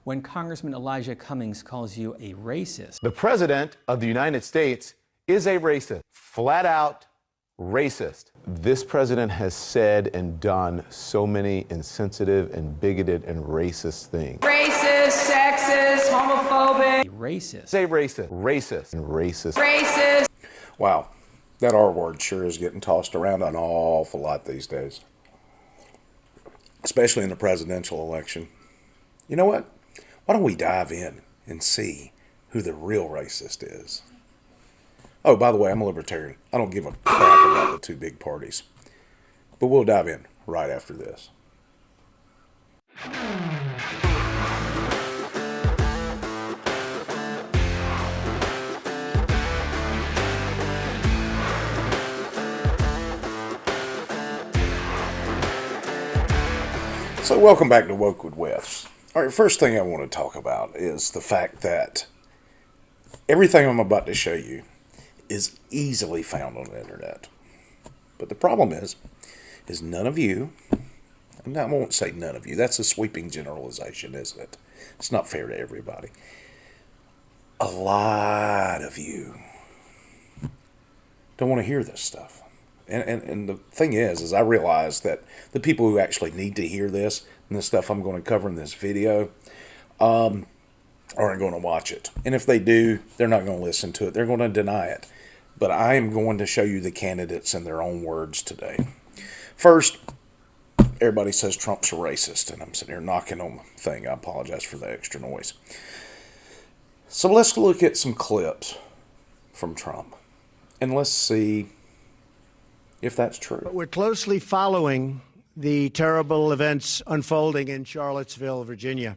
when Congressman Elijah Cummings calls you a racist. The President of the United States is a racist, flat out racist. This president has said and done so many insensitive and bigoted and racist things. Racist, sexist, homophobic. Racist. Say racist, racist, and racist. Racist. Wow, that R word sure is getting tossed around an awful lot these days, especially in the presidential election. You know what? Why don't we dive in and see who the real racist is? Oh, by the way, I'm a libertarian. I don't give a crap about the two big parties. But we'll dive in right after this. So welcome back to Woke with Wes. All right, first thing I want to talk about is the fact that everything I'm about to show you is easily found on the internet. But the problem is none of you, and I won't say none of you, that's a sweeping generalization, isn't it? It's not fair to everybody. A lot of you don't want to hear this stuff. And the thing is I realize that the people who actually need to hear this and the stuff I'm going to cover in this video aren't going to watch it. And if they do, they're not going to listen to it. They're going to deny it. But I am going to show you the candidates in their own words today. First, everybody says Trump's a racist, and I'm sitting here knocking on the thing. I apologize for the extra noise. So let's look at some clips from Trump, and let's see if that's true. We're closely following the terrible events unfolding in Charlottesville, Virginia.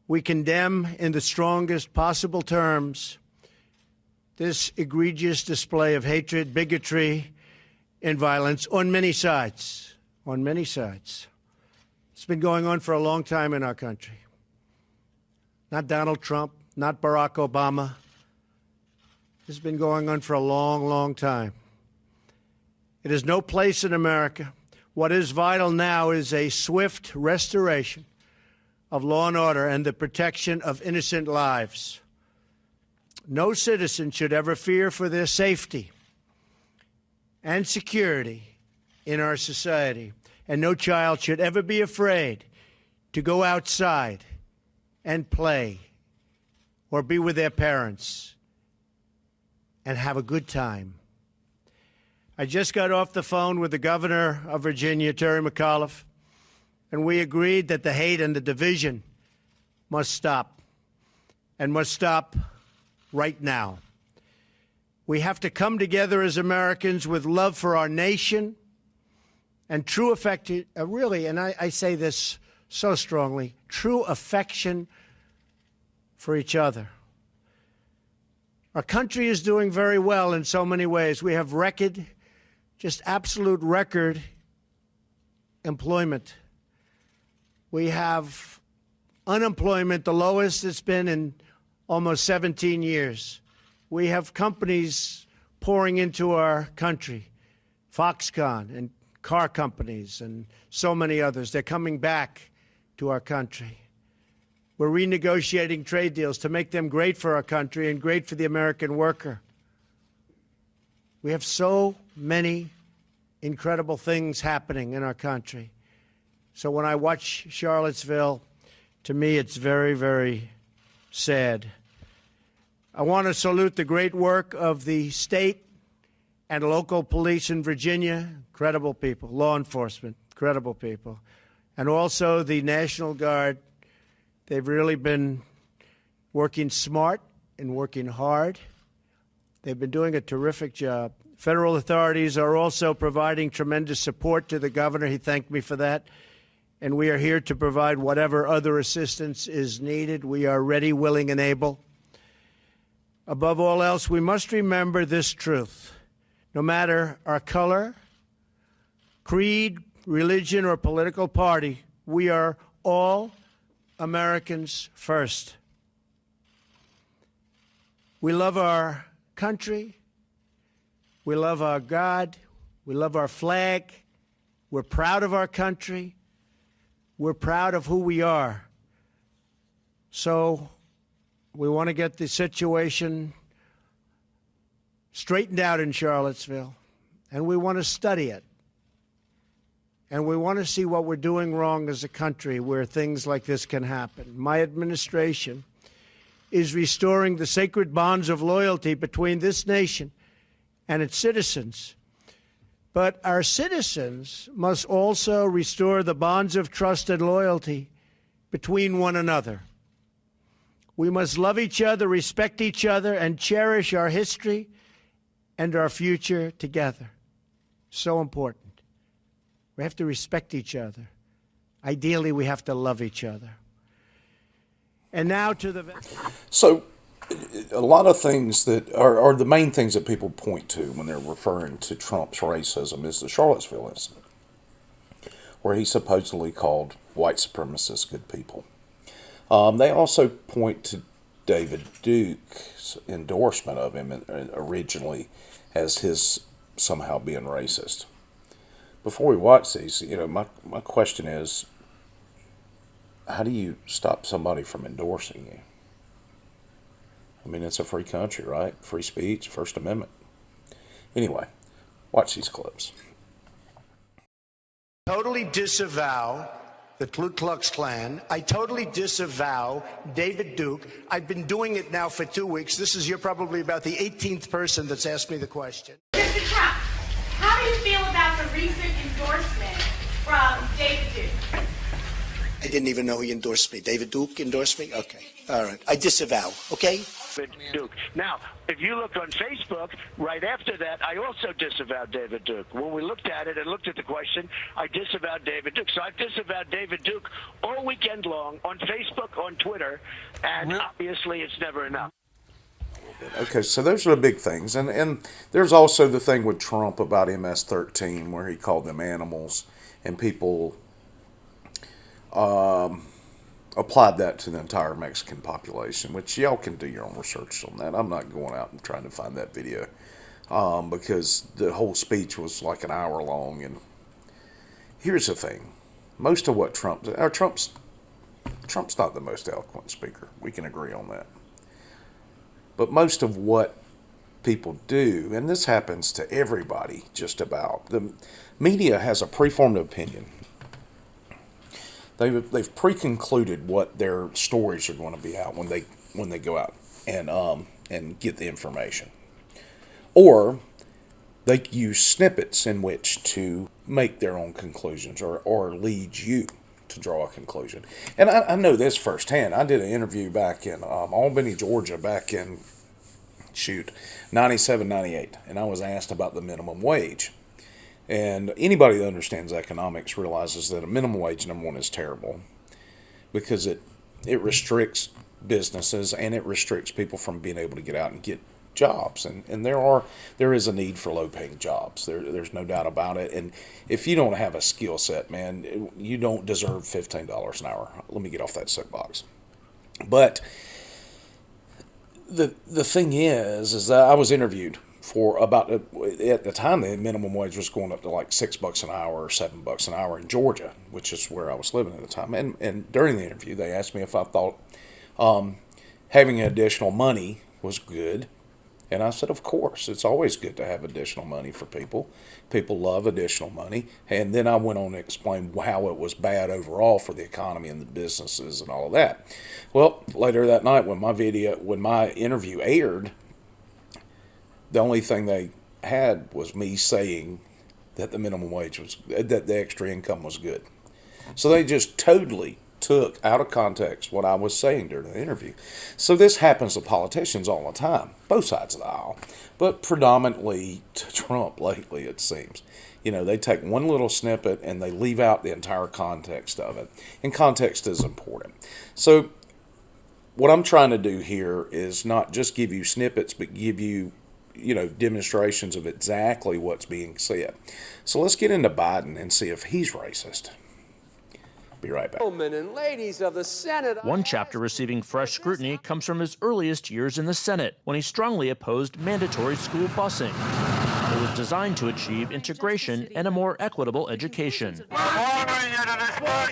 We condemn in the strongest possible terms this egregious display of hatred, bigotry, and violence on many sides. On many sides. It's been going on for a long time in our country. Not Donald Trump, not Barack Obama. This has been going on for a long, long time. It has no place in America. What is vital now is a swift restoration of law and order and the protection of innocent lives. No citizen should ever fear for their safety and security in our society, and no child should ever be afraid to go outside and play or be with their parents and have a good time. I just got off the phone with the governor of Virginia, Terry McAuliffe, and we agreed that the hate and the division must stop, and must stop right now. We have to come together as Americans with love for our nation and true affection, really, and I say this so strongly, true affection for each other. Our country is doing very well in so many ways. We have record, just absolute record employment. We have unemployment, the lowest it's been in almost 17 years. We have companies pouring into our country, Foxconn and car companies and so many others. They're coming back to our country. We're renegotiating trade deals to make them great for our country and great for the American worker. We have so many incredible things happening in our country. So when I watch Charlottesville, to me it's very, very sad. I want to salute the great work of the state and local police in Virginia, incredible people, law enforcement, incredible people, and also the National Guard. They've really been working smart and working hard. They've been doing a terrific job. Federal authorities are also providing tremendous support to the governor. He thanked me for that. And we are here to provide whatever other assistance is needed. We are ready, willing, and able. Above all else, we must remember this truth. No matter our color, creed, religion, or political party, we are all Americans first. We love our country. We love our God. We love our flag. We're proud of our country. We're proud of who we are. So we want to get the situation straightened out in Charlottesville, and we want to study it. And we want to see what we're doing wrong as a country where things like this can happen. My administration is restoring the sacred bonds of loyalty between this nation and its citizens. But our citizens must also restore the bonds of trust and loyalty between one another. We must love each other, respect each other, and cherish our history and our future together. So important. We have to respect each other. Ideally, we have to love each other. And now to the... So, a lot of things that are the main things that people point to when they're referring to Trump's racism is the Charlottesville incident, where he supposedly called white supremacists good people. They also point to David Duke's endorsement of him originally as his somehow being racist. Before we watch these, my question is, how do you stop somebody from endorsing you? I mean, it's a free country, right? Free speech, First Amendment. Anyway, watch these clips. Totally disavow the Ku Klux Klan. I totally disavow David Duke. I've been doing it now for 2 weeks. You're probably about the 18th person that's asked me the question. Mr. Trump, how do you feel about the recent endorsement from David Duke? I didn't even know he endorsed me. David Duke endorsed me? Okay. All right. I disavow. Okay? Duke. Now, if you look on Facebook, right after that, I also disavowed David Duke. When we looked at it and looked at the question, I disavowed David Duke. So I've disavowed David Duke all weekend long on Facebook, on Twitter, and obviously it's never enough. Okay, so those are the big things. And there's also the thing with Trump about MS-13 where he called them animals, and people applied that to the entire Mexican population, which y'all can do your own research on that. I'm not going out and trying to find that video because the whole speech was like an hour long. And here's the thing. Most of what Trump's not the most eloquent speaker. We can agree on that. But most of what people do, and this happens to everybody just about, the media has a preformed opinion. They've pre-concluded what their stories are going to be out when they go out and get the information, or they use snippets in which to make their own conclusions or lead you to draw a conclusion. And I know this firsthand. I did an interview back in Albany, Georgia, back in 97, 98, and I was asked about the minimum wage. And anybody that understands economics realizes that a minimum wage, number one, is terrible because it restricts businesses and it restricts people from being able to get out and get jobs. And there is a need for low-paying jobs. There's no doubt about it. And if you don't have a skill set, man, you don't deserve $15 an hour. Let me get off that soapbox. But the thing is that I was interviewed for about, at the time, the minimum wage was going up to like $6 an hour or $7 an hour in Georgia, which is where I was living at the time. And during the interview, they asked me if I thought having additional money was good. And I said, of course, it's always good to have additional money for people. People love additional money. And then I went on to explain how it was bad overall for the economy and the businesses and all of that. Well, later that night when my interview aired, the only thing they had was me saying that the minimum wage that the extra income was good. So they just totally took out of context what I was saying during the interview. So this happens to politicians all the time, both sides of the aisle, but predominantly to Trump lately, it seems. They take one little snippet and they leave out the entire context of it. And context is important. So what I'm trying to do here is not just give you snippets, but give you demonstrations of exactly what's being said. So let's get into Biden and see if he's racist. Be right back. Gentlemen and ladies of the Senate. One chapter receiving fresh scrutiny comes from his earliest years in the Senate, when he strongly opposed mandatory school busing. was designed to achieve integration and a more equitable education.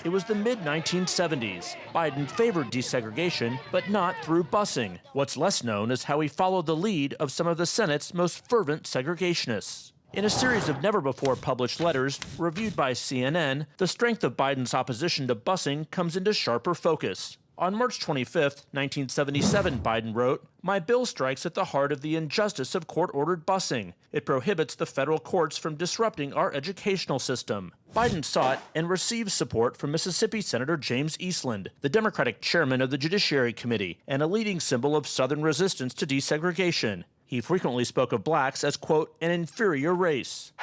It was the mid-1970s. Biden favored desegregation, but not through busing. What's less known is how he followed the lead of some of the Senate's most fervent segregationists. In a series of never-before-published letters reviewed by CNN, the strength of Biden's opposition to busing comes into sharper focus. On March 25, 1977, Biden wrote, "My bill strikes at the heart of the injustice of court-ordered busing. It prohibits the federal courts from disrupting our educational system." Biden sought and received support from Mississippi Senator James Eastland, the Democratic chairman of the Judiciary Committee, and a leading symbol of Southern resistance to desegregation. He frequently spoke of blacks as, quote, an inferior race.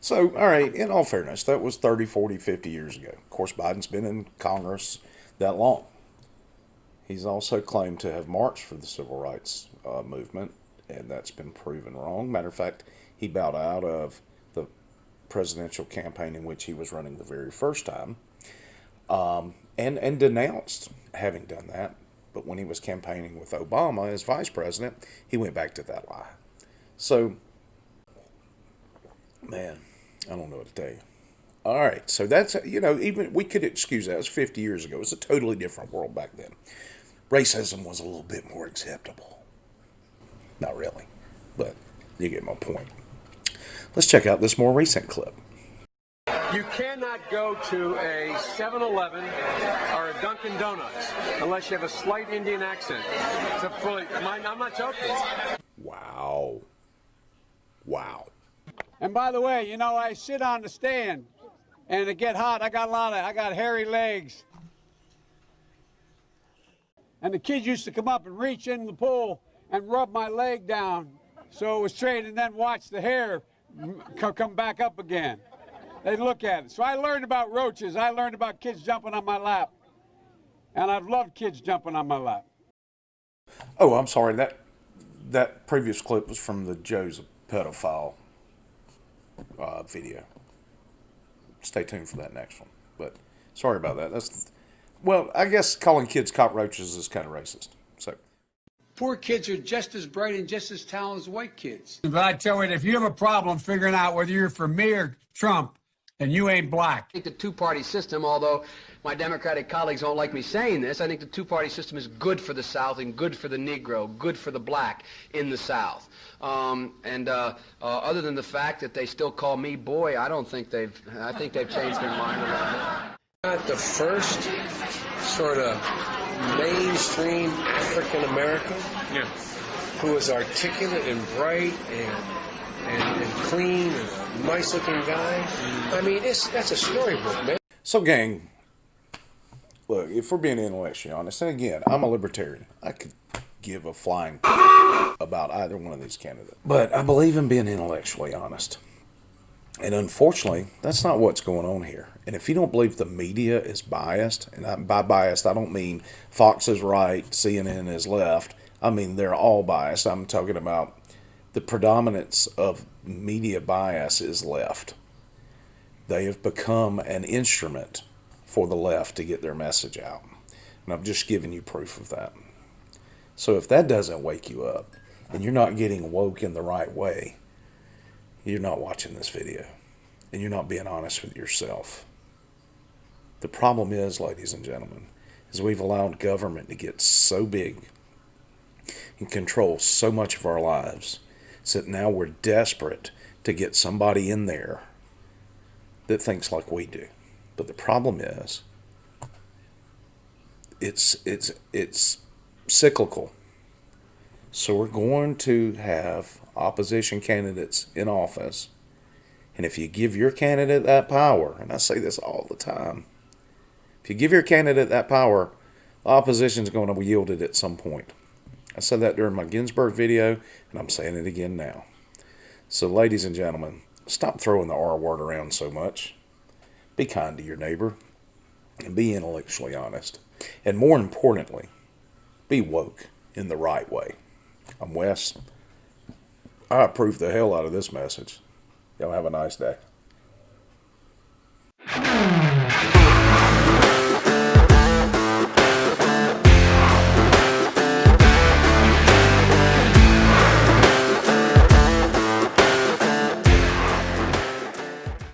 So, all right, in all fairness, that was 30, 40, 50 years ago. Of course, Biden's been in Congress that long. He's also claimed to have marched for the civil rights movement, and that's been proven wrong. Matter of fact, he bowed out of the presidential campaign in which he was running the very first time, and denounced having done that. But when he was campaigning with Obama as vice president, he went back to that lie. So, man, I don't know what to tell you. All right, so that's, even we could excuse that. It was 50 years ago. It was a totally different world back then. Racism was a little bit more acceptable. Not really, but you get my point. Let's check out this more recent clip. You cannot go to a 7-Eleven or a Dunkin' Donuts unless you have a slight Indian accent. I'm not joking. Wow. Wow. And by the way, I sit on the stand, and it get hot. I got hairy legs. And the kids used to come up and reach in the pool and rub my leg down so it was straight, and then watch the hair come back up again. They'd look at it. So I learned about roaches. I learned about kids jumping on my lap. And I've loved kids jumping on my lap. Oh, I'm sorry. That previous clip was from the Joe's a Pedophile video. Stay tuned for that next one. But sorry about that. Well, I guess calling kids cockroaches is kind of racist. So, Poor kids are just as bright and just as talented as white kids. But I tell you, if you have a problem figuring out whether you're for me or Trump, then you ain't black. I think the two-party system, although my Democratic colleagues don't like me saying this, I think the two-party system is good for the South and good for the Negro, good for the black in the South. Other than the fact that they still call me boy, I think they've changed their mind a little bit. Not the first sort of mainstream African American who was articulate and bright and clean and a nice looking guy. I mean, that's a storybook, man. So, gang, look, if we're being intellectually honest, and again, I'm a libertarian. I could give a flying about either one of these candidates. But I believe in being intellectually honest. And unfortunately, that's not what's going on here. And if you don't believe the media is biased, and by biased, I don't mean Fox is right, CNN is left. I mean, they're all biased. I'm talking about the predominance of media bias is left. They have become an instrument for the left to get their message out. And I've just given you proof of that. So if that doesn't wake you up, and you're not getting woke in the right way, you're not watching this video, and you're not being honest with yourself. The problem is, ladies and gentlemen, is we've allowed government to get so big and control so much of our lives, so that now we're desperate to get somebody in there that thinks like we do. But the problem is, it's cyclical. So we're going to have opposition candidates in office. And if you give your candidate that power, and I say this all the time, if you give your candidate that power, the opposition's going to yield it at some point. I said that during my Ginsburg video, and I'm saying it again now. So ladies and gentlemen, stop throwing the R word around so much. Be kind to your neighbor, and be intellectually honest. And more importantly, be woke in the right way. I'm Wes. I approve the hell out of this message. Y'all have a nice day.